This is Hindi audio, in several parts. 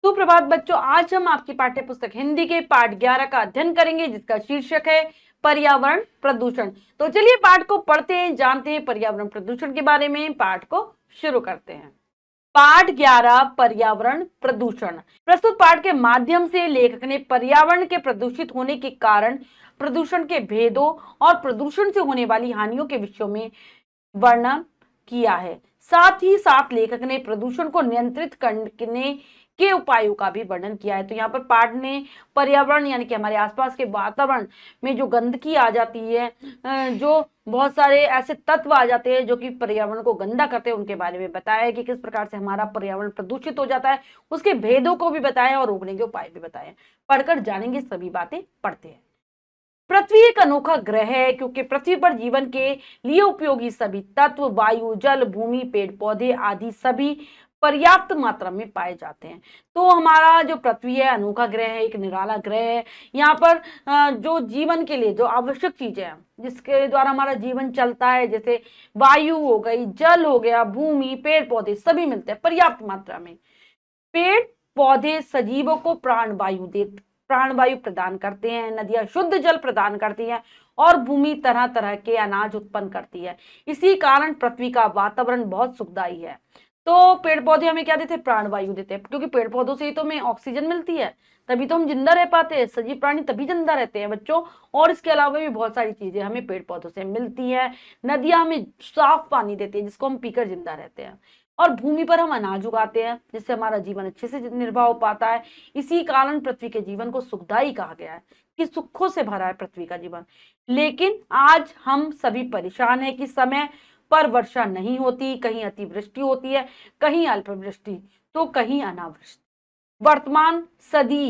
सुप्रभात बच्चों, आज हम आपकी पाठ्य पुस्तक हिंदी के पाठ 11 का अध्ययन करेंगे, जिसका शीर्षक है पर्यावरण प्रदूषण। तो चलिए पाठ को पढ़ते हैं, जानते हैं पर्यावरण प्रदूषण के बारे में। पाठ को शुरू करते हैं। पाठ 11 पर्यावरण प्रदूषण। प्रस्तुत पाठ के माध्यम से लेखक ने पर्यावरण के प्रदूषित होने के कारण, प्रदूषण के भेदों और प्रदूषण से होने वाली हानियों के विषयों में वर्णन किया है। साथ ही साथ लेखक ने प्रदूषण को नियंत्रित करने के उपायों का भी वर्णन किया है। तो यहाँ पर पाठ ने पर्यावरण यानी कि हमारे आसपास के वातावरण में जो गंदगी आ जाती है, जो बहुत सारे ऐसे तत्व आ जाते हैं जो कि पर्यावरण को गंदा करते हैं, उनके बारे में बताया है कि किस प्रकार से हमारा पर्यावरण प्रदूषित हो जाता है। उसके भेदों को भी बताया और रोकने के उपाय भी बताए। पढ़कर जानेंगे सभी बातें। पढ़ते हैं। पृथ्वी एक अनोखा ग्रह है, क्योंकि पृथ्वी पर जीवन के लिए उपयोगी सभी तत्व, वायु, जल, भूमि, पेड़ पौधे आदि सभी पर्याप्त मात्रा में पाए जाते हैं। तो हमारा जो पृथ्वी है अनोखा ग्रह है, एक निराला ग्रह है। यहाँ पर जो जीवन के लिए जो आवश्यक चीजें हैं, जिसके द्वारा हमारा जीवन चलता है, जैसे वायु हो गई, जल हो गया, भूमि, पेड़ पौधे सभी मिलते हैं पर्याप्त मात्रा में। पेड़ पौधे सजीवों को प्राणवायु प्रदान करते हैं। नदियां शुद्ध जल प्रदान करती हैं और भूमि तरह तरह के अनाज उत्पन्न करती है। इसी कारण पृथ्वी का वातावरण बहुत सुखदायी है। तो पेड़ पौधे हमें क्या देते हैं? प्राणवायु देते हैं, क्योंकि पेड़ पौधों से ही तो हमें ऑक्सीजन मिलती है, तभी तो हम जिंदा रह पाते हैं। सजीव प्राणी तभी जिंदा रहते हैं बच्चों। और इसके अलावा भी बहुत सारी चीजें हमें पेड़ पौधों से मिलती है। नदियां हमें साफ पानी देती है, जिसको हम पीकर जिंदा रहते हैं। और भूमि पर हम अनाज उगाते हैं, जिससे हमारा जीवन अच्छे से निर्वाह हो पाता है। इसी कारण पृथ्वी के जीवन को सुखदायी कहा गया है, कि सुखों से भरा है पृथ्वी का जीवन। लेकिन आज हम सभी परेशान हैं कि समय पर वर्षा नहीं होती, कहीं अतिवृष्टि होती है, कहीं अल्पवृष्टि, तो कहीं अनावृष्टि। वर्तमान सदी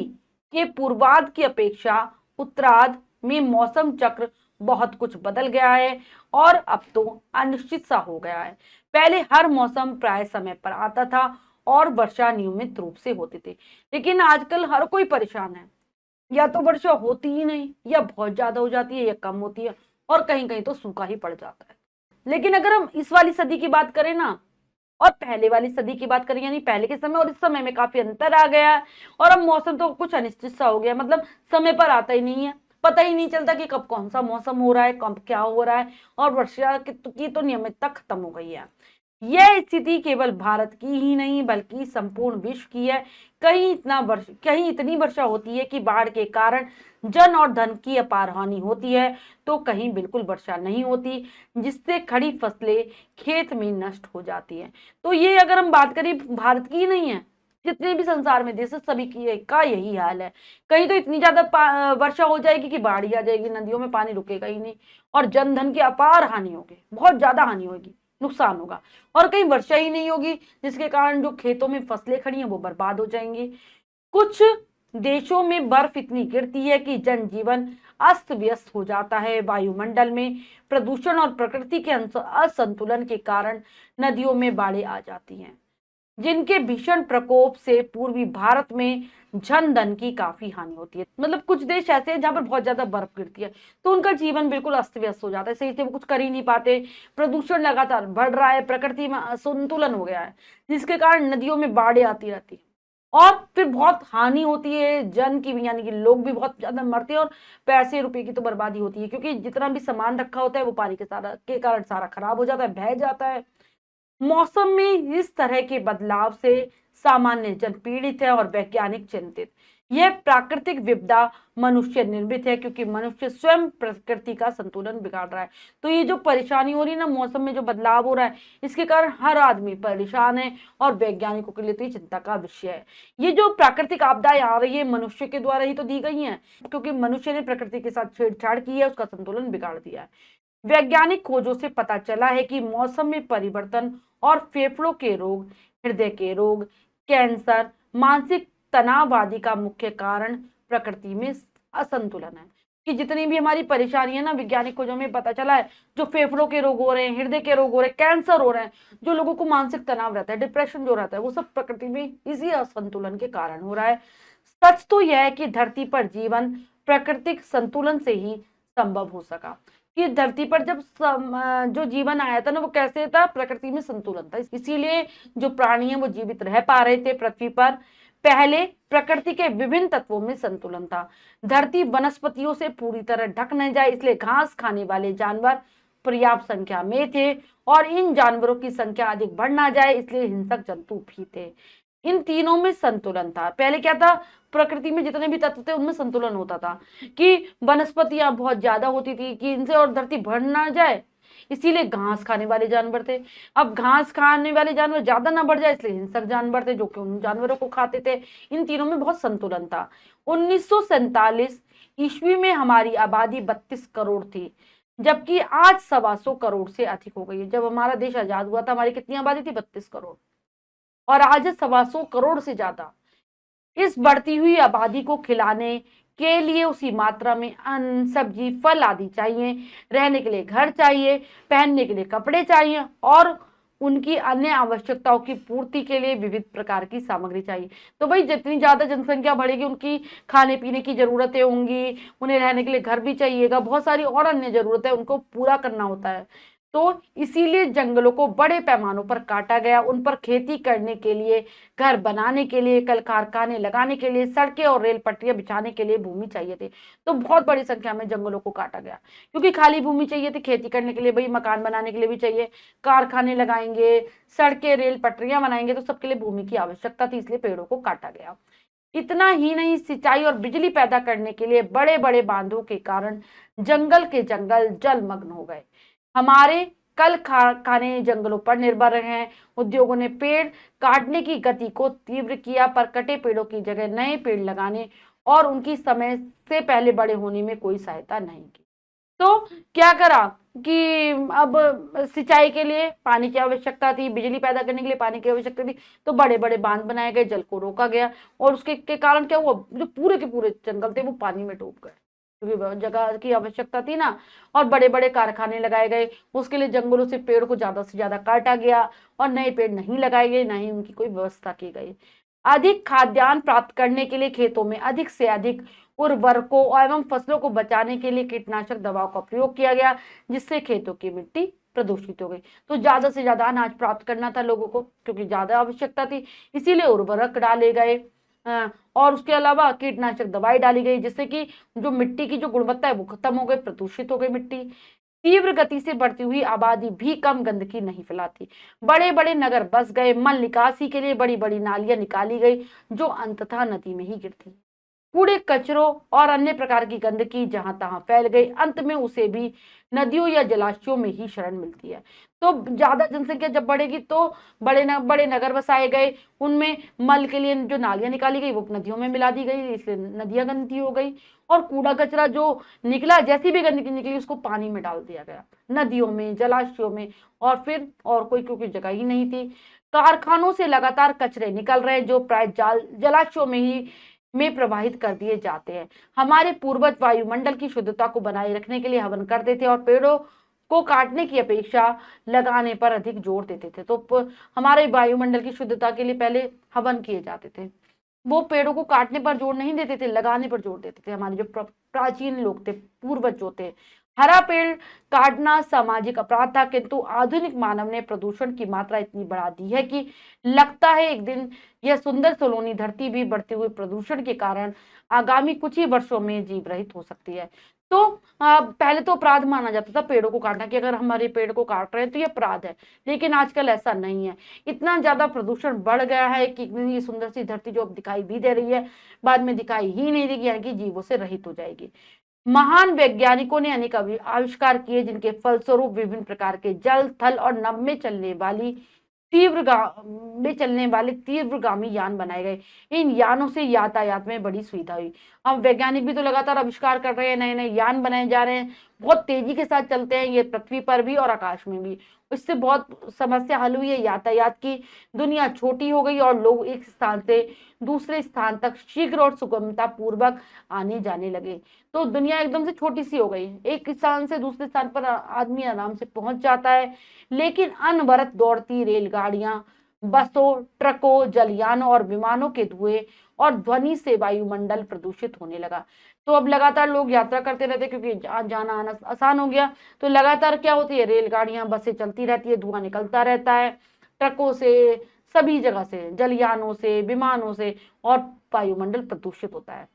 के पूर्वार्ध की अपेक्षा उत्तरार्ध में मौसम चक्र बहुत कुछ बदल गया है और अब तो अनिश्चित सा हो गया है। पहले हर मौसम प्राय समय पर आता था और वर्षा नियमित रूप से होती थी, लेकिन आजकल हर कोई परेशान है। या तो वर्षा होती ही नहीं, या बहुत ज्यादा हो जाती है, या कम होती है, और कहीं कहीं तो सूखा ही पड़ जाता है। लेकिन अगर हम इस वाली सदी की बात करें ना, और पहले वाली सदी की बात करें, यानी पहले के समय और इस समय में काफी अंतर आ गया है। और अब मौसम तो कुछ अनिश्चित सा हो गया, मतलब समय पर आता ही नहीं है। पता ही नहीं चलता कि कब कौन सा मौसम हो रहा है, कब क्या हो रहा है। और वर्षा की तो नियमितता खत्म हो गई है। यह स्थिति केवल भारत की ही नहीं बल्कि संपूर्ण विश्व की है। कहीं इतनी वर्षा होती है कि बाढ़ के कारण जन और धन की अपार हानि होती है, तो कहीं बिल्कुल वर्षा नहीं होती, जिससे खड़ी फसलें खेत में नष्ट हो जाती है। तो ये अगर हम बात करें भारत की ही नहीं है, जितने भी संसार में देश सभी का यही हाल है। कहीं तो इतनी ज्यादा वर्षा हो जाएगी कि बाढ़ ही आ जाएगी, नदियों में पानी रुकेगा ही नहीं, और जन धन की अपार हानि होगी, बहुत ज्यादा हानि होगी, नुकसान होगा। और कहीं वर्षा ही नहीं होगी, जिसके कारण जो खेतों में फसलें खड़ी हैं वो बर्बाद हो जाएंगी। कुछ देशों में बर्फ इतनी गिरती है कि जनजीवन अस्त व्यस्त हो जाता है। वायुमंडल में प्रदूषण और प्रकृति के असंतुलन के कारण नदियों में बाढ़ें आ जाती हैं, जिनके भीषण प्रकोप से पूर्वी भारत में जन धन की काफी हानि होती है। मतलब कुछ देश ऐसे हैं जहां पर बहुत ज्यादा बर्फ गिरती है, तो उनका जीवन बिल्कुल अस्त व्यस्त हो जाता है, सही से वो कुछ कर ही नहीं पाते। प्रदूषण लगातार बढ़ रहा है, प्रकृति में असंतुलन हो गया है, जिसके कारण नदियों में बाढ़ें आती रहती है, और फिर बहुत हानि होती है जन की भी, यानी कि लोग भी बहुत ज्यादा मरते हैं, और पैसे रुपए की तो बर्बादी होती है, क्योंकि जितना भी सामान रखा होता है वो पानी के कारण सारा खराब हो जाता है, बह जाता है। मौसम में इस तरह के बदलाव से सामान्य जन पीड़ित है और वैज्ञानिक चिंतित। यह प्राकृतिक विपदा मनुष्य निर्मित है, क्योंकि मनुष्य स्वयं प्रकृति का संतुलन बिगाड़ रहा है। तो ये जो परेशानी हो रही है ना, मौसम में जो बदलाव हो रहा है, इसके कारण हर आदमी परेशान है, और वैज्ञानिकों के लिए तो ये चिंता का विषय है। ये जो प्राकृतिक आपदाएं आ रही है, मनुष्य के द्वारा ही तो दी गई है, क्योंकि मनुष्य ने प्रकृति के साथ छेड़छाड़ की है, उसका संतुलन बिगाड़ दिया है। वैज्ञानिक खोजों से पता चला है कि मौसम में परिवर्तन और फेफड़ों के रोग, हृदय के रोग, कैंसर, मानसिक तनाव आदि का मुख्य कारण प्रकृति में असंतुलन है। कि जितनी भी हमारी परेशानी है ना, वैज्ञानिक खोजों में पता चला है, जो फेफड़ों के रोग हो रहे हैं, हृदय के रोग हो रहे हैं, कैंसर हो रहे हैं, जो लोगों को मानसिक तनाव रहता है, डिप्रेशन जो रहता है, वो सब प्रकृति में इसी असंतुलन के कारण हो रहा है। सच तो यह है कि धरती पर जीवन प्राकृतिक संतुलन से ही संभव हो सका। कि धरती पर जब जो जीवन आया था ना, वो कैसे था? प्रकृति में संतुलन था, इसीलिए जो प्राणी है वो जीवित रह पा रहे थे पृथ्वी पर। पहले प्रकृति के विभिन्न तत्वों में संतुलन था। धरती वनस्पतियों से पूरी तरह ढक न जाए, इसलिए घास खाने वाले जानवर पर्याप्त संख्या में थे, और इन जानवरों की संख्या अधिक बढ़ ना जाए, इसलिए हिंसक जंतु भी थे। इन तीनों में संतुलन था। पहले क्या था, प्रकृति में जितने भी तत्व थे उनमें संतुलन होता था, कि वनस्पतियां बहुत ज्यादा होती थी कि इनसे और धरती भर ना जाए, इसीलिए घास खाने वाले जानवर थे। अब घास खाने वाले जानवर ज्यादा ना बढ़ जाए, इसलिए हिंसक जानवर थे जो कि उन जानवरों को खाते थे। इन तीनों में बहुत संतुलन था। 1947 ईस्वी में हमारी आबादी 32 करोड़ थी, जबकि आज 125 करोड़ से अधिक हो गई है। जब हमारा देश आजाद हुआ था हमारी कितनी आबादी थी, 32 करोड़, और आज 125 करोड़ से ज्यादा। इस बढ़ती हुई आबादी को खिलाने के लिए उसी मात्रा में अन्न, सब्जी, फल आदि चाहिए, रहने के लिए घर चाहिए, पहनने के लिए कपड़े चाहिए, और उनकी अन्य आवश्यकताओं की पूर्ति के लिए विविध प्रकार की सामग्री चाहिए। तो भाई जितनी ज्यादा जनसंख्या बढ़ेगी उनकी खाने पीने की जरूरतें होंगी, उन्हें रहने के लिए घर भी चाहिएगा, बहुत सारी और अन्य जरूरतें उनको पूरा करना होता है। तो इसीलिए जंगलों को बड़े पैमानों पर काटा गया। उन पर खेती करने के लिए, घर बनाने के लिए, कल कारखाने लगाने के लिए, सड़कें और रेल पटरियां बिछाने के लिए भूमि चाहिए थी। तो बहुत बड़ी संख्या में जंगलों को काटा गया, क्योंकि खाली भूमि चाहिए थी खेती करने के लिए, भाई मकान बनाने के लिए भी चाहिए, कारखाने लगाएंगे, सड़कें रेल पटरियां बनाएंगे, तो सबके लिए भूमि की आवश्यकता थी, इसलिए पेड़ों को काटा गया। इतना ही नहीं, सिंचाई और बिजली पैदा करने के लिए बड़े बड़े बांधों के कारण जंगल के जंगल जलमग्न हो गए। हमारे कल कारखाने जंगलों पर निर्भर रहे हैं। उद्योगों ने पेड़ काटने की गति को तीव्र किया, पर कटे पेड़ों की जगह नए पेड़ लगाने और उनकी समय से पहले बड़े होने में कोई सहायता नहीं की। तो क्या करा कि अब सिंचाई के लिए पानी की आवश्यकता थी, बिजली पैदा करने के लिए पानी की आवश्यकता थी, तो बड़े बड़े बांध बनाए गए, जल को रोका गया, और उसके के कारण क्या हुआ, जो पूरे के पूरे जंगल थे वो पानी में डूब गए, क्योंकि जगह की आवश्यकता थी ना। और बड़े बड़े कारखाने लगाए गए, उसके लिए जंगलों से पेड़ को ज्यादा से ज्यादा काटा गया, और नए पेड़ नहीं लगाए गए, ना ही उनकी कोई व्यवस्था की गई। अधिक खाद्यान्न प्राप्त करने के लिए खेतों में अधिक से अधिक उर्वरकों एवं फसलों को बचाने के लिए कीटनाशक दवाओं का प्रयोग किया गया, जिससे खेतों की मिट्टी प्रदूषित हो गई। तो ज्यादा से ज्यादा अनाज प्राप्त करना था लोगों को, क्योंकि ज्यादा आवश्यकता थी, इसीलिए उर्वरक डाले गए, और उसके अलावा कीटनाशक दवाई डाली गई, जिससे कि जो मिट्टी की जो गुणवत्ता है वो खत्म हो गई, प्रदूषित हो गई मिट्टी। तीव्र गति से बढ़ती हुई आबादी भी कम गंदगी नहीं फैलाती। बड़े बड़े नगर बस गए, मल निकासी के लिए बड़ी बड़ी नालियां निकाली गई, जो अंततः नदी में ही गिरती। कूड़े कचरों और अन्य प्रकार की गंदगी जहां तहां फैल गई, अंत में उसे भी नदियों या जलाशयों में ही शरण मिलती है। तो ज्यादा जनसंख्या जब बढ़ेगी तो बड़े नगर बसाए गए, उनमें मल के लिए जो नालियां निकाली गई वो नदियों में मिला दी गई, इसलिए नदियां गंदी हो गई। और कूड़ा कचरा जो निकला, जैसी भी गंदगी निकली उसको पानी में डाल दिया गया, नदियों में, जलाशयों में, और फिर और कोई क्योंकि जगह ही नहीं थी। कारखानों से लगातार कचरे निकल रहे, जो प्राय जलाशयों में प्रवाहित कर दिए जाते हैं। हमारे पूर्वज वायुमंडल की शुद्धता को बनाए रखने के लिए हवन करते थे, और पेड़ों को काटने की अपेक्षा लगाने पर अधिक जोर देते थे। तो हमारे वायुमंडल की शुद्धता के लिए पहले हवन किए जाते थे, वो पेड़ों को काटने पर जोर नहीं देते थे, लगाने पर जोर देते थे। हमारे जो प्राचीन लोग थे, पूर्वज जो थे, हरा पेड़ काटना सामाजिक अपराध था, किंतु आधुनिक मानव ने प्रदूषण की मात्रा इतनी बढ़ा दी है कि लगता है एक दिन यह सुंदर सलोनी धरती भी बढ़ते हुए प्रदूषण के कारण आगामी कुछ ही वर्षों में जीव रहित हो सकती है। तो पहले तो अपराध माना जाता था पेड़ों को काटना, कि अगर हमारे पेड़ को काट रहे हैं तो ये अपराध है, लेकिन आजकल ऐसा नहीं है। इतना ज्यादा प्रदूषण बढ़ गया है कि ये सुंदर सी धरती जो अब दिखाई भी दे रही है, बाद में दिखाई ही नहीं देगी, यानी कि जीवों से रहित हो जाएगी। महान वैज्ञानिकों ने अनेक आविष्कार किए, जिनके फलस्वरूप विभिन्न प्रकार के जल, थल और नभ में चलने वाले तीव्रगामी यान बनाए गए। इन यानों से यातायात में बड़ी सुविधा हुई। अब वैज्ञानिक भी तो लगातार आविष्कार कर रहे हैं, नए नए यान बनाए जा रहे हैं, बहुत तेजी के साथ चलते हैं ये, पृथ्वी पर भी और आकाश में भी। इससे बहुत समस्या हल हुई है यातायात की, दुनिया छोटी हो गई और लोग एक स्थान से दूसरे स्थान तक शीघ्र और सुगमता पूर्वक आने जाने लगे। तो दुनिया एकदम से छोटी सी हो गई, एक स्थान से दूसरे स्थान पर आदमी आराम से पहुंच जाता है। लेकिन अनवरत दौड़ती रेलगाड़ियां, बसों, ट्रकों, जलयानों और विमानों के धुएं और ध्वनि से वायुमंडल प्रदूषित होने लगा। तो अब लगातार लोग यात्रा करते रहते, क्योंकि जाना आना आसान हो गया, तो लगातार क्या होती है, रेलगाड़ियां, बसें चलती रहती है, धुआं निकलता रहता है, ट्रकों से, सभी जगह से, जलयानों से, विमानों से, और वायुमंडल प्रदूषित होता है।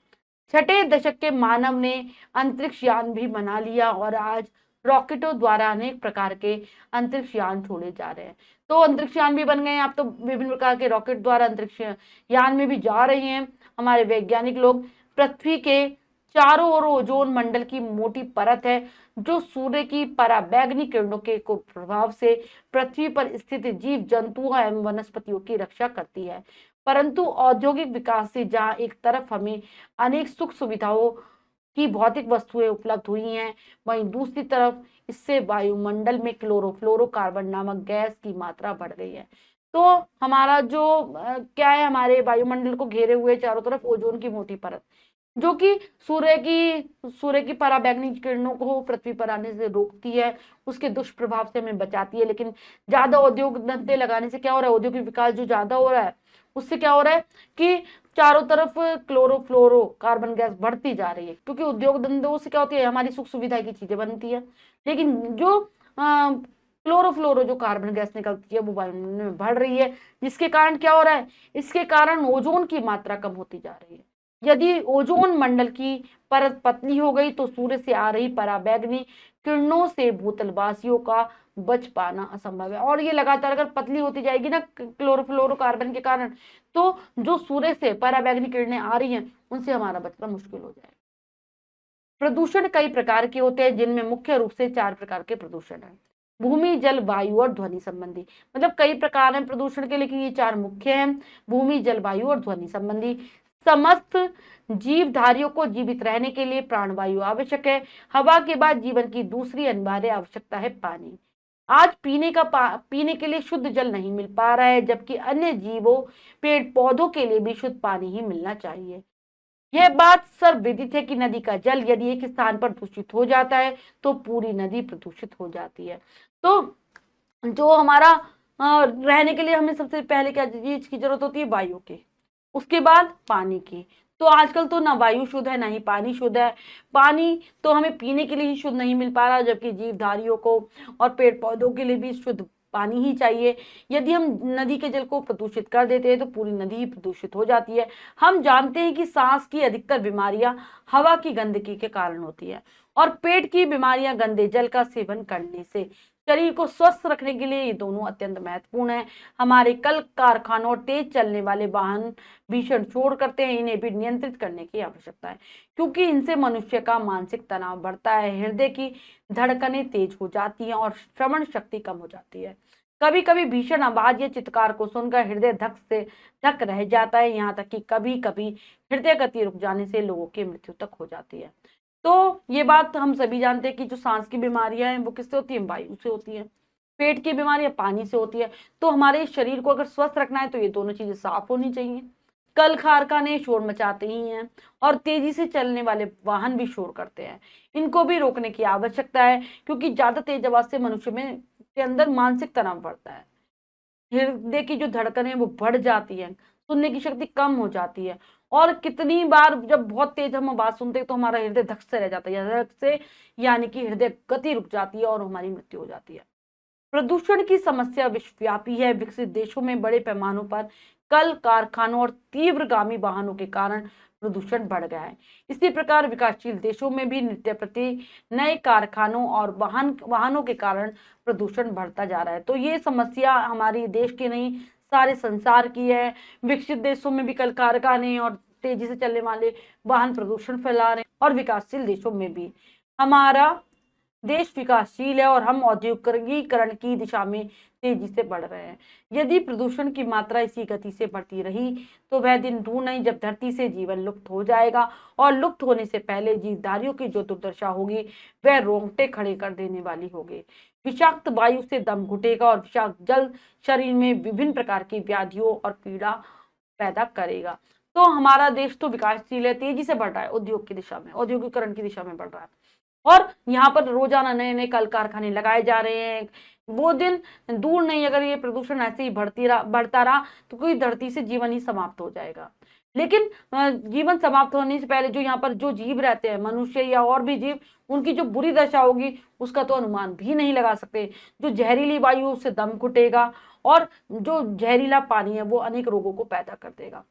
छठे दशक के मानव ने अंतरिक्ष यान भी बना लिया और आज रॉकेटों द्वारा अनेक प्रकार के अंतरिक्ष यान छोड़े जा रहे हैं। तो अंतरिक्ष यान भी बन गए हैं, अब तो विभिन्न प्रकार के रॉकेट द्वारा अंतरिक्ष यान में भी जा रहे हैं हमारे वैज्ञानिक लोग। पृथ्वी के चारों ओर ओजोन मंडल की मोटी परत है जो सूर्य की पराबैंगनी किरणों के प्रभाव से पृथ्वी पर स्थित जीव जंतुओं एवं वनस्पतियों की रक्षा करती है। परंतु औद्योगिक विकास से जहां एक तरफ हमें अनेक सुख सुविधाओं की भौतिक वस्तुएं उपलब्ध हुई हैं, वहीं दूसरी तरफ इससे वायुमंडल में क्लोरोफ्लोरोकार्बन नामक गैस की मात्रा बढ़ गई है। तो हमारा जो क्या है, हमारे वायुमंडल को घेरे हुए चारों तरफ ओजोन की मोटी परत, जो कि सूर्य की पराबैंगनी किरणों को पृथ्वी पर आने से रोकती है, उसके दुष्प्रभाव से हमें बचाती है। लेकिन ज्यादा उद्योग धंधे लगाने से क्या हो रहा है, औद्योगिक विकास जो ज्यादा हो रहा है उससे क्या हो रहा है कि चारों तरफ क्लोरोफ्लोरो कार्बन गैस बढ़ती जा रही है, क्योंकि उद्योग धंधों से क्या होती है, हमारी सुख सुविधा की चीजें बनती है, लेकिन जो क्लोरोफ्लोरो जो कार्बन गैस निकलती है वो वायुमंडल में बढ़ रही है, जिसके कारण क्या हो रहा है, इसके कारण ओजोन की मात्रा कम होती जा रही है। यदि ओजोन मंडल की परत पतली हो गई तो सूर्य से आ रही पराबैंगनी किरणों से भूतलवासियों का बच पाना असंभव है। और ये लगातार अगर पतली होती जाएगी ना क्लोरोफ्लोरोकार्बन के कारण, तो जो सूर्य से पराबैंगनी किरणें आ रही हैं उनसे हमारा बचना मुश्किल हो जाएगा। प्रदूषण कई प्रकार के होते हैं, जिनमें मुख्य रूप से 4 प्रकार के प्रदूषण है। भूमि, जल, वायु और ध्वनि संबंधी। मतलब कई प्रकार हैं प्रदूषण के, लेकिन ये 4 मुख्य हैं, भूमि, जल, वायु और ध्वनि संबंधी। समस्त जीवधारियों को जीवित रहने के लिए प्राणवायु आवश्यक है। हवा के बाद जीवन की दूसरी अनिवार्य आवश्यकता है पानी। आज पीने के लिए शुद्ध जल नहीं मिल पा रहा है, जबकि अन्य जीवों, पेड़ पौधों के लिए भी शुद्ध पानी ही मिलना चाहिए। यह बात सर्वविदित है कि नदी का जल यदि एक स्थान पर दूषित हो जाता है तो पूरी नदी प्रदूषित हो जाती है। तो जो हमारा रहने के लिए हमें सबसे पहले क्या चीज की जरूरत होती है, वायु की, उसके बाद पानी की। तो आजकल तो ना वायु शुद्ध है ना ही पानी शुद्ध है। पानी तो हमें पीने के लिए ही शुद्ध नहीं मिल पा रहा, जबकि जीवधारियों को और पेड़ पौधों के लिए भी शुद्ध पानी ही चाहिए। यदि हम नदी के जल को प्रदूषित कर देते हैं तो पूरी नदी ही प्रदूषित हो जाती है। हम जानते हैं कि सांस की अधिकतर बीमारियां हवा की गंदगी के कारण होती है, और पेट की बीमारियां गंदे जल का सेवन करने से। शरीर को स्वस्थ रखने के लिए ये दोनों अत्यंत महत्वपूर्ण है। हमारे कल कारखानों और तेज चलने वाले वाहन भीषण शोर करते हैं, इन्हें भी नियंत्रित करने की आवश्यकता है, क्योंकि इनसे मनुष्य का मानसिक तनाव बढ़ता है, हृदय की धड़कनें तेज हो जाती हैं और श्रवण शक्ति कम हो जाती है। कभी कभी भीषण आवाज या चित्कार को सुनकर हृदय धक से धक रह जाता है, यहाँ तक कि कभी कभी हृदय गति रुक जाने से लोगों की मृत्यु तक हो जाती है। तो ये बात हम सभी जानते हैं कि जो सांस की बीमारियां हैं वो किससे होती हैं, वायु से होती है। पेट की बीमारियां पानी से होती है। तो हमारे शरीर को अगर स्वस्थ रखना है तो ये दोनों चीजें साफ होनी चाहिए। कल कारखाने शोर मचाते ही हैं और तेजी से चलने वाले वाहन भी शोर करते हैं, इनको भी रोकने की आवश्यकता है, क्योंकि ज्यादा तेज आवाज से मनुष्य में के अंदर मानसिक तनाव बढ़ता है, हृदय की जो धड़कन है वो बढ़ जाती है, सुनने की शक्ति कम हो जाती है, और कितनी बार जब बहुत तेज हम आवाज सुनते हैं तो हमारा हृदय धक से रह जाता है, धक से यानी कि हृदय गति रुक जाती है और हमारी मृत्यु हो जाती है। प्रदूषण की समस्या विश्वव्यापी है। विकसित देशों में बड़े पैमानों पर कल कारखानों और तीव्रगामी वाहनों के कारण प्रदूषण बढ़ गया है। इसी प्रकार विकासशील देशों में भी नित्य प्रति नए कारखानों और वाहनों के कारण प्रदूषण बढ़ता जा रहा है। तो ये समस्या हमारी देश की नहीं, सारे संसार की है। विकसित देशों में भी कल कारखाने और तेजी से चलने वाले वाहन प्रदूषण फैला रहे हैं, और विकासशील देशों में भी। हमारा देश विकासशील है और हम औद्योगिकीकरण की दिशा में तेजी से बढ़ रहे हैं। यदि प्रदूषण की मात्रा इसी गति से बढ़ती रही तो वह दिन दूर नहीं जब धरती से जीवन लुप्त हो जाएगा, और लुप्त होने से पहले जीवधारियों की जो दुर्दशा होगी वह रोंगटे खड़े कर देने वाली होगी। विषाक्त वायु से दम घुटेगा और विषाक्त जल शरीर में विभिन्न प्रकार की व्याधियों और पीड़ा पैदा करेगा। तो हमारा देश तो विकासशील है, तेजी से बढ़ रहा है, उद्योग की दिशा में, औद्योगिकरण की दिशा में बढ़ रहा है, और यहाँ पर रोजाना नए नए कल कारखाने लगाए जा रहे हैं। वो दिन दूर नहीं, अगर ये प्रदूषण ऐसे ही बढ़ता रहा तो कोई धरती से जीवन ही समाप्त हो जाएगा। लेकिन जीवन समाप्त होने से पहले जो यहाँ पर जो जीव रहते हैं, मनुष्य या और भी जीव, उनकी जो बुरी दशा होगी उसका तो अनुमान भी नहीं लगा सकते। जो जहरीली वायु से दम घुटेगा और जो जहरीला पानी है वो अनेक रोगों को पैदा कर देगा।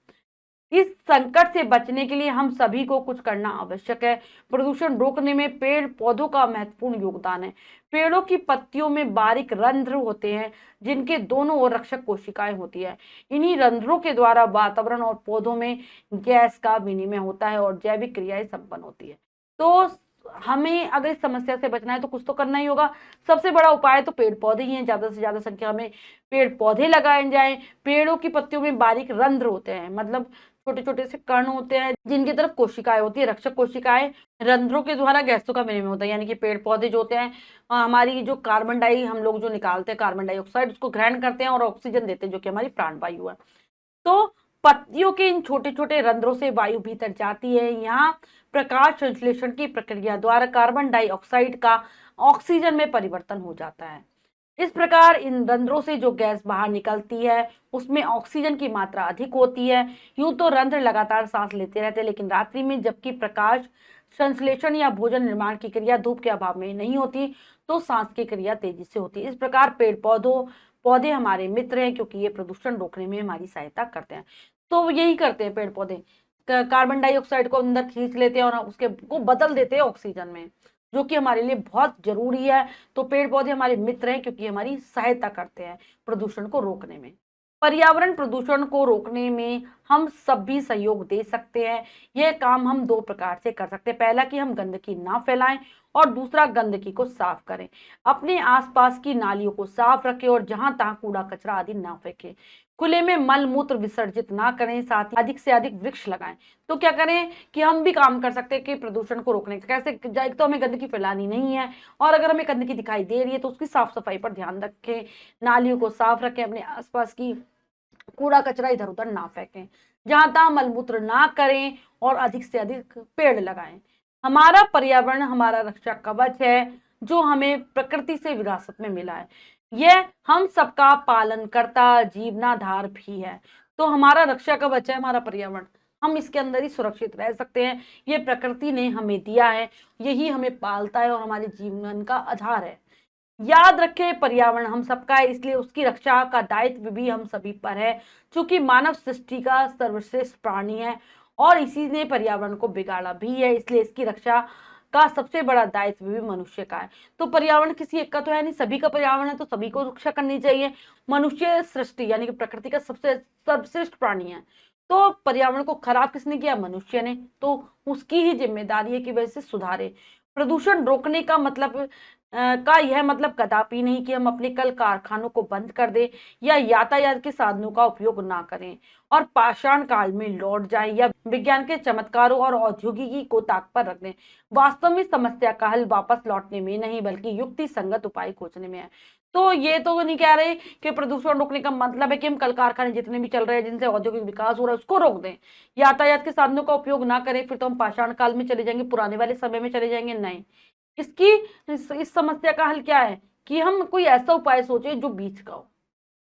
इस संकट से बचने के लिए हम सभी को कुछ करना आवश्यक है। प्रदूषण रोकने में पेड़ पौधों का महत्वपूर्ण योगदान है। पेड़ों की पत्तियों में बारीक रंध्र होते हैं जिनके दोनों ओर रक्षक कोशिकाएं होती है। इन्हीं रंध्रों के द्वारा वातावरण और पौधों में गैस का विनिमय होता है और जैविक क्रियाएं संपन्न होती है। तो हमें अगर इस समस्या से बचना है तो कुछ तो करना ही होगा। सबसे बड़ा उपाय तो पेड़ पौधे ही हैं। ज्यादा से ज्यादा संख्या में पेड़ पौधे लगाए जाएं। पेड़ों की पत्तियों में बारीक रंध्र होते हैं, मतलब छोटे छोटे से कण होते हैं जिनकी तरफ कोशिकाएं होती है, रक्षक कोशिकाएं। रंध्रों के द्वारा गैसों का विनिमय होता है, यानी कि पेड़ पौधे जो होते हैं हमारी जो कार्बन डाई हम लोग जो निकालते हैं कार्बन डाइऑक्साइड, उसको ग्रहण करते हैं और ऑक्सीजन देते हैं जो कि हमारी प्राणवायु है। तो पत्तियों के इन छोटे छोटे रंध्रों से वायु भीतर जाती है। यहाँ प्रकाश संश्लेषण की प्रक्रिया द्वारा कार्बन डाइऑक्साइड का ऑक्सीजन में परिवर्तन हो जाता है। इस प्रकार इन रंध्रों से जो गैस बाहर निकलती है उसमें ऑक्सीजन की मात्रा अधिक होती है। यूं तो रंध्र लगातार सांस लेते रहते हैं, लेकिन रात्रि में जबकि प्रकाश संश्लेषण या भोजन निर्माण की क्रिया धूप के अभाव में नहीं होती तो सांस की क्रिया तेजी से होती है। इस प्रकार पौधे हमारे मित्र हैं क्योंकि ये प्रदूषण रोकने में हमारी सहायता करते हैं। तो यही करते हैं पेड़ पौधे, कार्बन डाइऑक्साइड को अंदर खींच लेते हैं और उसके को बदल देते हैं ऑक्सीजन में, जो कि हमारे लिए बहुत जरूरी है। तो पेड़ पौधे हमारे मित्र हैं क्योंकि हमारी सहायता करते हैं प्रदूषण को रोकने में। पर्यावरण प्रदूषण को रोकने में हम सब भी सहयोग दे सकते हैं। यह काम हम दो प्रकार से कर सकते हैं। पहला कि हम गंदगी ना फैलाएं और दूसरा गंदगी को साफ करें। अपने आसपास की नालियों को साफ रखें और जहां तहां कूड़ा कचरा आदि ना फेंकें। खुले में मल मूत्र विसर्जित ना करें, साथ ही अधिक से अधिक वृक्ष लगाएं। तो क्या करें कि हम भी काम कर सकते हैं कि प्रदूषण को रोकने का कैसे। एक तो हमें गंदगी फैलानी नहीं है और अगर हमें गंदगी दिखाई दे रही है तो उसकी साफ सफाई पर ध्यान रखें, नालियों को साफ रखें, अपने आसपास की कूड़ा कचरा इधर उधर ना फेंकें, जहां तहां मलमूत्र ना करें और अधिक से अधिक पेड़ लगाएं। हमारा पर्यावरण हमारा रक्षा कवच है जो हमें प्रकृति से विरासत में मिला है। यह हम सबका पालन करता जीवनाधार भी है। तो हमारा रक्षा कवच है हमारा पर्यावरण, हम इसके अंदर ही सुरक्षित रह सकते हैं। ये प्रकृति ने हमें दिया है, यही हमें पालता है और हमारे जीवन का आधार है। याद रखें पर्यावरण हम सबका है, इसलिए उसकी रक्षा का दायित्व भी हम सभी पर है। क्योंकि मानव सृष्टि का सर्वश्रेष्ठ प्राणी है और इसी ने पर्यावरण को बिगाड़ा भी है, इसलिए इसकी रक्षा का सबसे बड़ा दायित्व भी मनुष्य का है। तो पर्यावरण किसी एक का तो है नहीं, सभी का पर्यावरण है, तो सभी को रक्षा करनी चाहिए। मनुष्य सृष्टि यानी कि प्रकृति का सबसे सर्वश्रेष्ठ प्राणी है, तो पर्यावरण को खराब किसने किया? मनुष्य ने। तो उसकी ही जिम्मेदारी है कि वह इसे सुधारे। प्रदूषण रोकने का मतलब का यह मतलब कदापि नहीं कि हम अपने कल कारखानों को बंद कर दें या यातायात के साधनों का उपयोग ना करें और पाषाण काल में लौट जाएं या विज्ञान के चमत्कारों और औद्योगिकी को ताक पर रख दें। वास्तव में समस्या का हल वापस लौटने में नहीं बल्कि युक्ति संगत उपाय खोजने में है। तो ये तो नहीं कह रहे कि प्रदूषण रोकने का मतलब है कि हम कल कारखाने जितने भी चल रहे हैं जिनसे औद्योगिक विकास हो रहा है उसको रोक दें, यातायात के साधनों का उपयोग ना करें, फिर तो हम पाषाण काल में चले जाएंगे, पुराने वाले समय में चले जाएंगे। नहीं, इसकी इस समस्या का हल क्या है कि हम कोई ऐसा उपाय सोचे जो बीच का हो,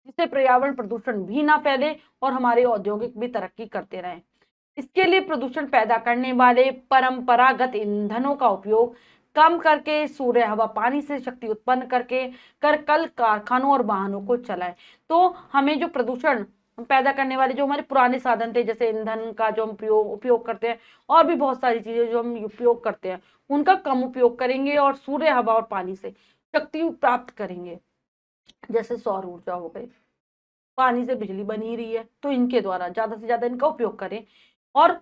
जिससे पर्यावरण प्रदूषण भी ना फैले और हमारे औद्योगिक भी तरक्की करते रहें। इसके लिए प्रदूषण पैदा करने वाले परंपरागत ईंधनों का उपयोग कम करके सूर्य हवा पानी से शक्ति उत्पन्न करके कल कारखानों और वाहनों को चलाएं। तो हमें जो प्रदूषण पैदा करने वाले जो हमारे पुराने साधन थे जैसे ईंधन का जो हम उपयोग करते हैं और भी बहुत सारी चीजें जो हम उपयोग करते हैं उनका कम उपयोग करेंगे और सूर्य हवा और पानी से शक्ति प्राप्त करेंगे। जैसे सौर ऊर्जा हो गई, पानी से बिजली बन ही रही है तो इनके द्वारा ज्यादा से ज्यादा इनका उपयोग करें और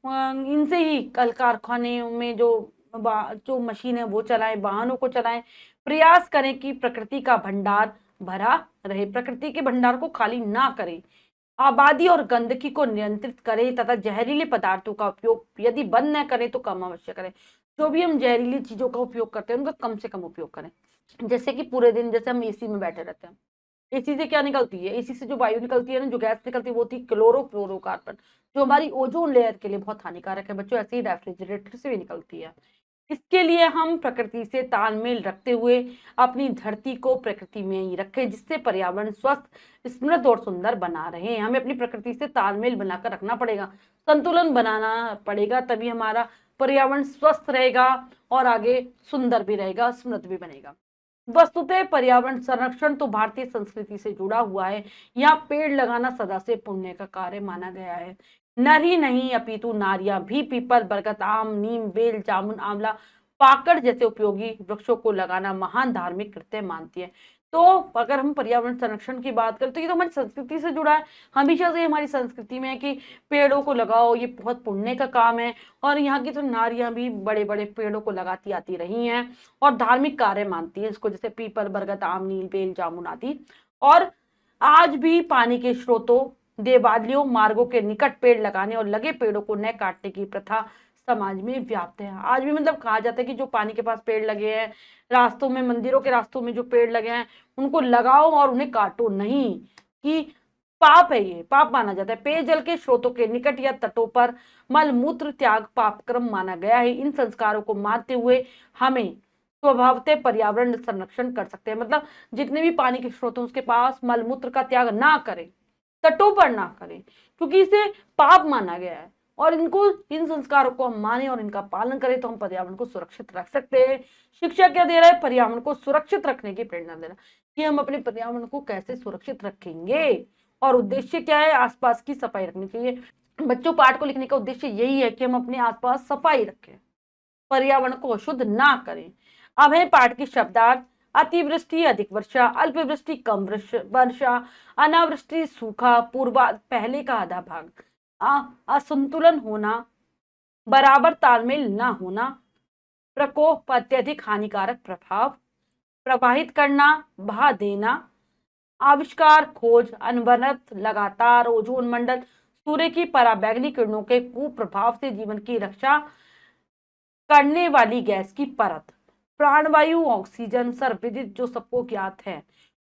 इनसे ही कल कारखाने में जो मशीन है वो चलाएं, वाहनों को चलाएं। प्रयास करें कि प्रकृति का भंडार भरा रहे, प्रकृति के भंडार को खाली ना करें। आबादी और गंदगी को नियंत्रित करें तथा जहरीले पदार्थों का उपयोग यदि बंद न करें तो कम अवश्य करें। जो भी हम जहरीली चीजों का उपयोग करते हैं उनका कम से कम उपयोग करें। जैसे कि पूरे दिन जैसे हम एसी में बैठे रहते हैं, एसी से क्या निकलती है? एसी से जो वायु निकलती है ना, जो गैस निकलती है वो थी क्लोरोफ्लोरोकार्बन, जो हमारी ओजोन लेयर के लिए बहुत हानिकारक है बच्चों। ऐसे ही रेफ्रिजरेटर से भी निकलती है। इसके लिए हम प्रकृति से तालमेल रखते हुए अपनी धरती को प्रकृति में ही रखें जिससे पर्यावरण स्वस्थ, समृद्ध और सुंदर बना रहे। हमें अपनी प्रकृति से तालमेल बनाकर रखना पड़ेगा, संतुलन बनाना पड़ेगा, तभी हमारा पर्यावरण स्वस्थ रहेगा और आगे सुंदर भी रहेगा, समृद्ध भी बनेगा। वस्तुतः पर्यावरण संरक्षण तो भारतीय संस्कृति से जुड़ा हुआ है। यहाँ पेड़ लगाना सदा से पुण्य का कार्य माना गया है। नर ही नहीं अपितु नारियां भी पीपल, बरगद, आम, नीम, बेल, जामुन, आंवला, पाकड़ जैसे उपयोगी वृक्षों को लगाना महान धार्मिक कृत्य मानती है। तो अगर हम पर्यावरण संरक्षण की बात करें तो ये तो हमारी संस्कृति से जुड़ा है। हमेशा से हमारी संस्कृति में है कि पेड़ों को लगाओ, ये बहुत पुण्य का काम है। और यहाँ की तो नारियां भी बड़े बड़े पेड़ों को लगाती आती रही हैं और धार्मिक कार्य मानती है इसको, जैसे पीपल, बरगद, आम, नील, बेल, जामुन आदि। और आज भी पानी के स्रोतों, देवालयों, मार्गों के निकट पेड़ लगाने और लगे पेड़ों को न काटने की प्रथा समाज में व्याप्त है। आज भी मतलब कहा जाता है कि जो पानी के पास पेड़ लगे हैं, रास्तों में, मंदिरों के रास्तों में जो पेड़ लगे हैं उनको लगाओ और उन्हें काटो नहीं, कि पाप है, ये पाप माना जाता है। पेयजल के स्रोतों के निकट या तटों पर मल मूत्र त्याग पापक्रम माना गया है। इन संस्कारों को मानते हुए हमें स्वभावतः पर्यावरण संरक्षण कर सकते हैं। मतलब जितने भी पानी के स्रोत हैं उसके पास मल मूत्र का त्याग ना करें, तटों पर ना करें, क्योंकि इसे पाप माना गया है। और इनको, इन संस्कारों को हम माने और इनका पालन करें तो हम पर्यावरण को सुरक्षित रख सकते हैं। शिक्षा क्या दे रहा है? पर्यावरण को सुरक्षित रखने की प्रेरणा दे रहा है कि हम अपने पर्यावरण को कैसे सुरक्षित रखेंगे। और उद्देश्य क्या है? आसपास की सफाई रखनी चाहिए। बच्चों, पाठ को लिखने का उद्देश्य यही है कि हम अपने आसपास सफाई रखें, पर्यावरण को अशुद्ध ना करें। अब है पाठ के शब्दार्थ। अतिवृष्टि अधिक वर्षा, अल्पवृष्टि कम वर्षा, अनावृष्टि सूखा, पूर्वा पहले का आधा भाग, असंतुलन होना, बराबर तालमेल ना होना, प्रकोप, अत्यधिक हानिकारक प्रभाव, प्रवाहित करना, बहा देना, आविष्कार, खोज, अनवरत, लगातार, ओजोन मंडल, सूर्य की पराबैंगनी किरणों के कुप्रभाव से जीवन की रक्षा करने वाली गैस की परत, प्राणवायु, ऑक्सीजन, सर्वविदित जो सबको ज्ञात है,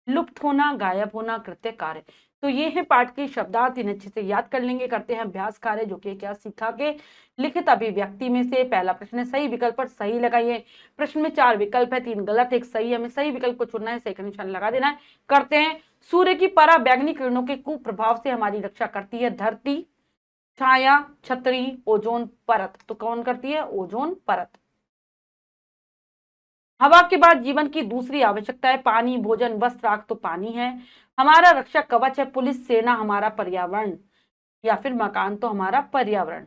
लुप्त होना, गायब होना, कृत्य कार्य। तो ये है पाठ के शब्दार्थ, इन्हें अच्छे से याद कर लेंगे। करते हैं अभ्यास कार्य, जो कि क्या सीखा के लिखित अभिव्यक्ति में से पहला प्रश्न है, सही विकल्प पर सही लगाइए। प्रश्न में 4 विकल्प है, 3 गलत, 1 सही। हमें सही विकल्प को चुनना है, सही का निशान लगा देना है। करते हैं। सूर्य की पराबैंगनी किरणों के कुप्रभाव से हमारी रक्षा करती है धरती, छाया, छतरी, ओजोन परत। तो कौन करती है? ओजोन परत। हवा के बाद जीवन की दूसरी आवश्यकता है पानी, भोजन, वस्त्र, आग। तो पानी है। हमारा रक्षा कवच है पुलिस, सेना हमारा पर्यावरण, या फिर मकान तो हमारा पर्यावरण।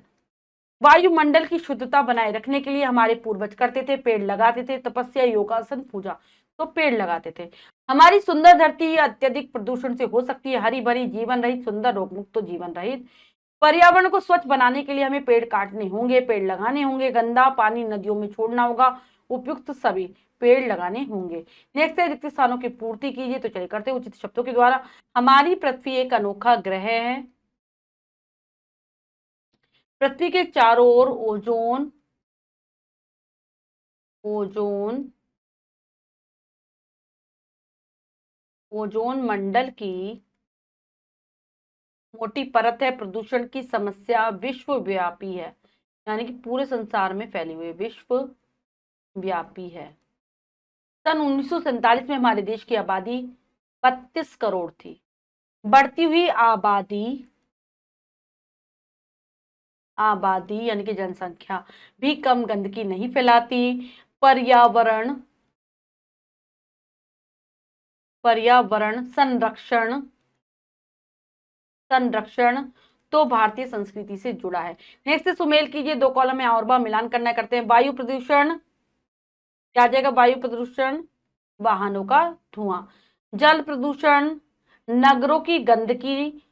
वायुमंडल की शुद्धता बनाए रखने के लिए हमारे पूर्वज करते थे, पेड़ लगाते थे, तपस्या, योगासन, पूजा। तो पेड़ लगाते थे। हमारी सुंदर धरती अत्यधिक प्रदूषण से हो सकती है हरी भरी, जीवन रहित, सुंदर, रोग मुक्त, तो जीवन रहित। पर्यावरण को स्वच्छ बनाने के लिए हमें पेड़ काटने होंगे, पेड़ लगाने होंगे। गंदा पानी नदियों में छोड़ना होगा, उपयुक्त सभी पेड़ लगाने होंगे। नेक्स्ट है, रिक्त स्थानों की पूर्ति कीजिए। तो चलिए करते हैं उचित शब्दों के द्वारा। हमारी पृथ्वी एक अनोखा ग्रह है। पृथ्वी के चारों ओर ओजोन ओजोन ओजोन मंडल की मोटी परत है। प्रदूषण की समस्या विश्वव्यापी है, यानी कि पूरे संसार में फैली हुई, विश्वव्यापी है। सन 1947 में हमारे देश की आबादी 32 करोड़ थी। बढ़ती हुई आबादी यानी कि जनसंख्या भी कम गंदगी नहीं फैलाती। पर्यावरण संरक्षण तो भारतीय संस्कृति से जुड़ा है। नेक्स्ट सुमेल कीजिए, 2 कॉलम में और बार मिलान करना करते हैं। वायु प्रदूषण क्या आ जाएगा? वायु प्रदूषण वाहनों का धुआं। जल प्रदूषण नगरों की गंदगी,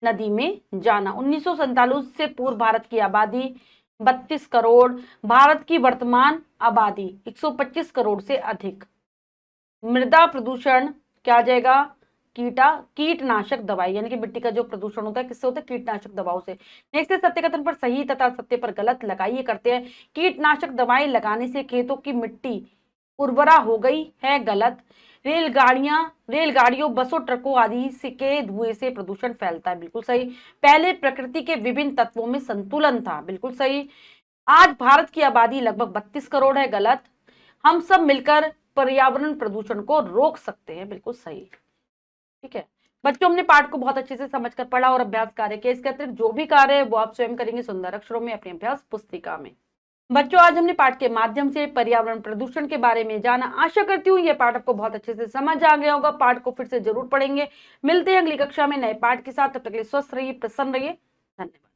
नदी में जाना। 1947 से पूर्व भारत की आबादी 32 करोड़, भारत की वर्तमान आबादी 125 करोड़ से अधिक। मृदा प्रदूषण क्या आ जाएगा? कीटनाशक दवाई, यानी कि मिट्टी का जो प्रदूषण होता है किससे होता है? कीटनाशक दवाओं से। नेक्स्ट सत्य कथन पर सही तथा सत्य पर गलत लगाइए। करते हैं। कीटनाशक दवाएं लगाने से खेतों की मिट्टी उर्वरा हो गई है, गलत। रेलगाड़ियों, बसों, ट्रकों आदि के धुएं से प्रदूषण फैलता है, बिल्कुल सही। पहले प्रकृति के विभिन्न तत्वों में संतुलन था, बिल्कुल सही। आज भारत की आबादी लगभग 32 करोड़ है, गलत। हम सब मिलकर पर्यावरण प्रदूषण को रोक सकते हैं, बिल्कुल सही। ठीक है बच्चों, हमने पाठ को बहुत अच्छे से समझकर पढ़ा और अभ्यास कार्य किया। इसके अतिरिक्त जो भी कार्य है वो आप स्वयं करेंगे सुंदर अक्षरों में अपनी अभ्यास पुस्तिका में। बच्चों, आज हमने पाठ के माध्यम से पर्यावरण प्रदूषण के बारे में जाना। आशा करती हूँ ये पाठ आपको बहुत अच्छे से समझ आ गया होगा। पाठ को फिर से जरूर पढ़ेंगे। मिलते हैं अगली कक्षा में नए पाठ के साथ। तब तक के लिए स्वस्थ रहिए, प्रसन्न रहिए। धन्यवाद।